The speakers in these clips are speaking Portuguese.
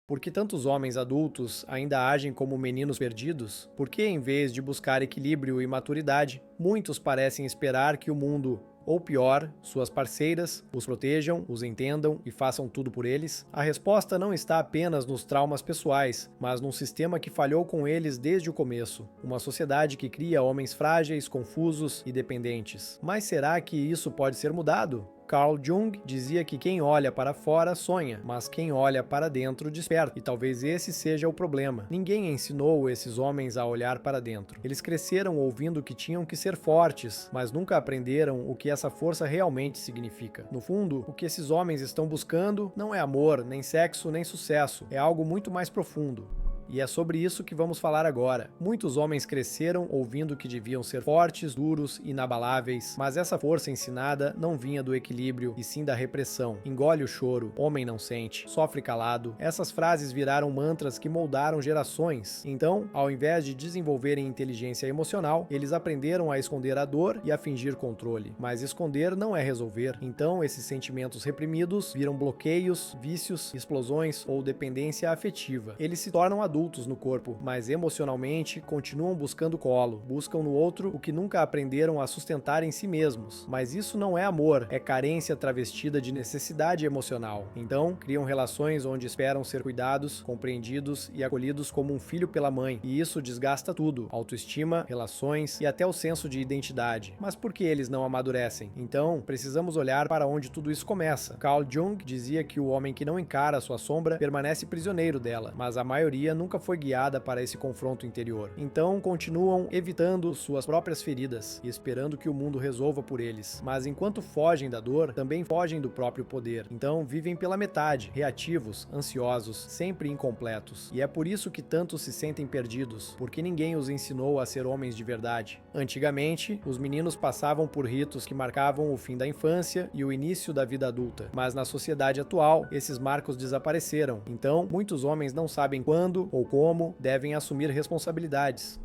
Por que tantos homens adultos ainda agem como meninos perdidos? Por que, em vez de buscar equilíbrio e maturidade, muitos parecem esperar que o mundo, ou pior, suas parceiras, os protejam, os entendam e façam tudo por eles? A resposta não está apenas nos traumas pessoais, mas num sistema que falhou com eles desde o começo. Uma sociedade que cria homens frágeis, confusos e dependentes. Mas será que isso pode ser mudado? Carl Jung dizia que quem olha para fora sonha, mas quem olha para dentro desperta, e talvez esse seja o problema. Ninguém ensinou esses homens a olhar para dentro. Eles cresceram ouvindo que tinham que ser fortes, mas nunca aprenderam o que essa força realmente significa. No fundo, o que esses homens estão buscando não é amor, nem sexo, nem sucesso, é algo muito mais profundo. E é sobre isso que vamos falar agora. Muitos homens cresceram ouvindo que deviam ser fortes, duros, inabaláveis, mas essa força ensinada não vinha do equilíbrio, e sim da repressão. Engole o choro, homem não sente, sofre calado. Essas frases viraram mantras que moldaram gerações. Então, ao invés de desenvolverem inteligência emocional, eles aprenderam a esconder a dor e a fingir controle. Mas esconder não é resolver. Então, esses sentimentos reprimidos viram bloqueios, vícios, explosões ou dependência afetiva. Eles se tornam adultos no corpo, mas emocionalmente continuam buscando colo, buscam no outro o que nunca aprenderam a sustentar em si mesmos. Mas isso não é amor, é carência travestida de necessidade emocional. Então, criam relações onde esperam ser cuidados, compreendidos e acolhidos como um filho pela mãe, e isso desgasta tudo: autoestima, relações e até o senso de identidade. Mas por que eles não amadurecem? Então, precisamos olhar para onde tudo isso começa. Carl Jung dizia que o homem que não encara a sua sombra permanece prisioneiro dela, mas a maioria nunca foi guiada para esse confronto interior. Então continuam evitando suas próprias feridas e esperando que o mundo resolva por eles. Mas enquanto fogem da dor, também fogem do próprio poder. Então vivem pela metade, reativos, ansiosos, sempre incompletos. E é por isso que tantos se sentem perdidos, porque ninguém os ensinou a ser homens de verdade. Antigamente, os meninos passavam por ritos que marcavam o fim da infância e o início da vida adulta. Mas na sociedade atual, esses marcos desapareceram. Então, muitos homens não sabem quando ou como devem assumir responsabilidades.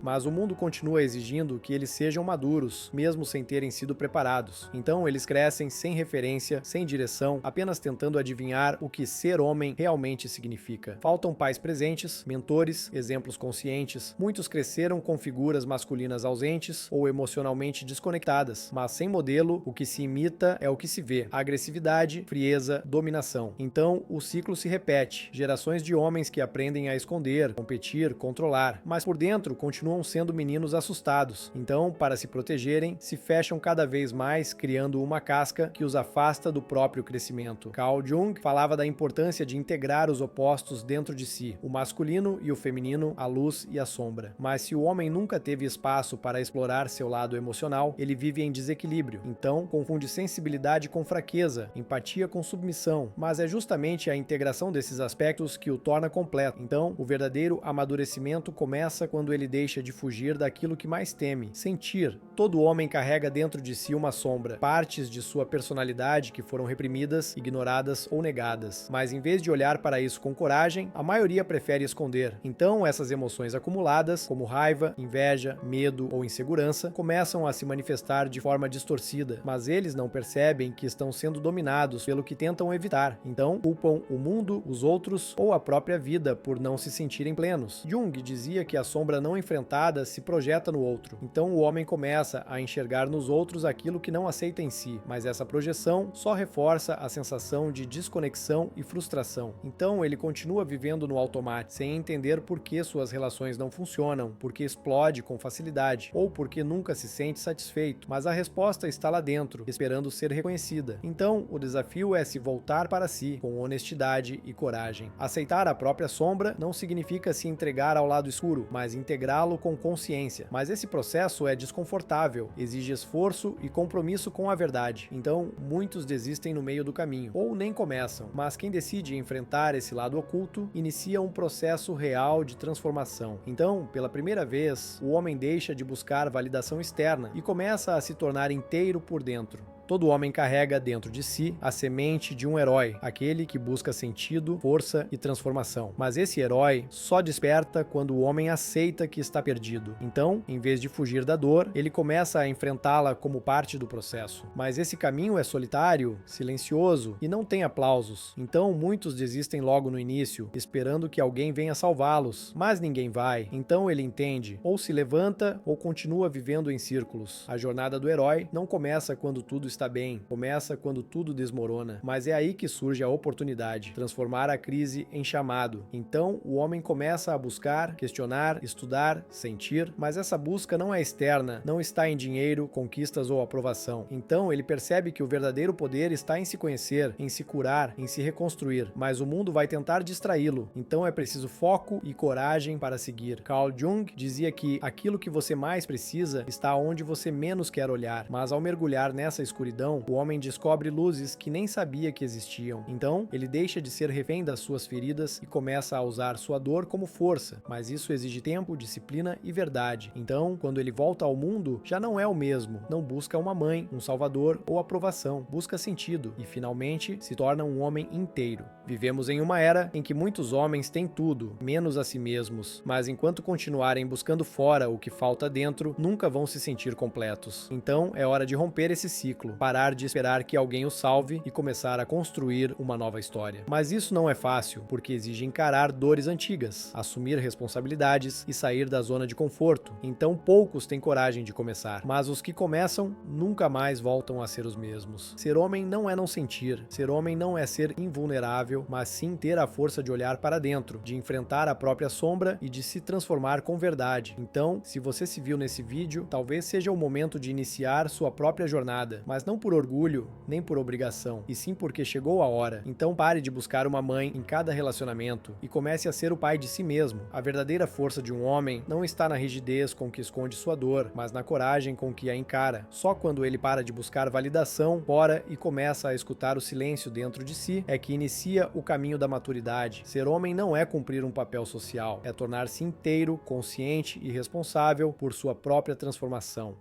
Mas o mundo continua exigindo que eles sejam maduros, mesmo sem terem sido preparados. Então eles crescem sem referência, sem direção, apenas tentando adivinhar o que ser homem realmente significa. Faltam pais presentes, mentores, exemplos conscientes. Muitos cresceram com figuras masculinas ausentes ou emocionalmente desconectadas, mas sem modelo, o que se imita é o que se vê: agressividade, frieza, dominação. Então o ciclo se repete: gerações de homens que aprendem a esconder, competir, controlar, mas por dentro continuam sendo meninos assustados. Então, para se protegerem, se fecham cada vez mais, criando uma casca que os afasta do próprio crescimento. Carl Jung falava da importância de integrar os opostos dentro de si, o masculino e o feminino, a luz e a sombra. Mas se o homem nunca teve espaço para explorar seu lado emocional, ele vive em desequilíbrio. Então, confunde sensibilidade com fraqueza, empatia com submissão. Mas é justamente a integração desses aspectos que o torna completo. Então, o verdadeiro amadurecimento começa quando ele deixa de fugir daquilo que mais teme: sentir. Todo homem carrega dentro de si uma sombra, partes de sua personalidade que foram reprimidas, ignoradas ou negadas. Mas em vez de olhar para isso com coragem, a maioria prefere esconder. Então essas emoções acumuladas, como raiva, inveja, medo ou insegurança, começam a se manifestar de forma distorcida, mas eles não percebem que estão sendo dominados pelo que tentam evitar. Então culpam o mundo, os outros ou a própria vida por não se sentirem plenos. Jung dizia que a sombra não enfrentada se projeta no outro. Então o homem começa a enxergar nos outros aquilo que não aceita em si, mas essa projeção só reforça a sensação de desconexão e frustração. Então ele continua vivendo no automático, sem entender por que suas relações não funcionam, porque explode com facilidade, ou porque nunca se sente satisfeito. Mas a resposta está lá dentro, esperando ser reconhecida. Então o desafio é se voltar para si, com honestidade e coragem. Aceitar a própria sombra não significa se entregar ao lado escuro, mas integrá-lo com consciência. Mas esse processo é desconfortável, exige esforço e compromisso com a verdade. Então, muitos desistem no meio do caminho, ou nem começam. Mas quem decide enfrentar esse lado oculto, inicia um processo real de transformação. Então, pela primeira vez, o homem deixa de buscar validação externa e começa a se tornar inteiro por dentro. Todo homem carrega dentro de si a semente de um herói, aquele que busca sentido, força e transformação. Mas esse herói só desperta quando o homem aceita que está perdido. Então, em vez de fugir da dor, ele começa a enfrentá-la como parte do processo. Mas esse caminho é solitário, silencioso e não tem aplausos. Então, muitos desistem logo no início, esperando que alguém venha salvá-los, mas ninguém vai. Então ele entende, ou se levanta ou continua vivendo em círculos. A jornada do herói não começa quando tudo está bem, começa quando tudo desmorona. Mas é aí que surge a oportunidade, transformar a crise em chamado. Então o homem começa a buscar, questionar, estudar, sentir, mas essa busca não é externa, não está em dinheiro, conquistas ou aprovação. Então ele percebe que o verdadeiro poder está em se conhecer, em se curar, em se reconstruir, mas o mundo vai tentar distraí-lo. Então é preciso foco e coragem para seguir. Carl Jung dizia que aquilo que você mais precisa está onde você menos quer olhar, mas ao mergulhar nessa escuridão, o homem descobre luzes que nem sabia que existiam. Então, ele deixa de ser refém das suas feridas e começa a usar sua dor como força, mas isso exige tempo, disciplina e verdade. Então, quando ele volta ao mundo, já não é o mesmo. Não busca uma mãe, um salvador ou aprovação, busca sentido e finalmente se torna um homem inteiro. Vivemos em uma era em que muitos homens têm tudo, menos a si mesmos, mas enquanto continuarem buscando fora o que falta dentro, nunca vão se sentir completos. Então é hora de romper esse ciclo, parar de esperar que alguém o salve e começar a construir uma nova história. Mas isso não é fácil, porque exige encarar dores antigas, assumir responsabilidades e sair da zona de conforto. Então poucos têm coragem de começar, mas os que começam nunca mais voltam a ser os mesmos. Ser homem não é não sentir, ser homem não é ser invulnerável, mas sim ter a força de olhar para dentro, de enfrentar a própria sombra e de se transformar com verdade. Então, se você se viu nesse vídeo, talvez seja o momento de iniciar sua própria jornada, mas não por orgulho, nem por obrigação, e sim porque chegou a hora. Então pare de buscar uma mãe em cada relacionamento e comece a ser o pai de si mesmo. A verdadeira força de um homem não está na rigidez com que esconde sua dor, mas na coragem com que a encara. Só quando ele para de buscar validação fora e começa a escutar o silêncio dentro de si, é que inicia o caminho da maturidade. Ser homem não é cumprir um papel social, é tornar-se inteiro, consciente e responsável por sua própria transformação.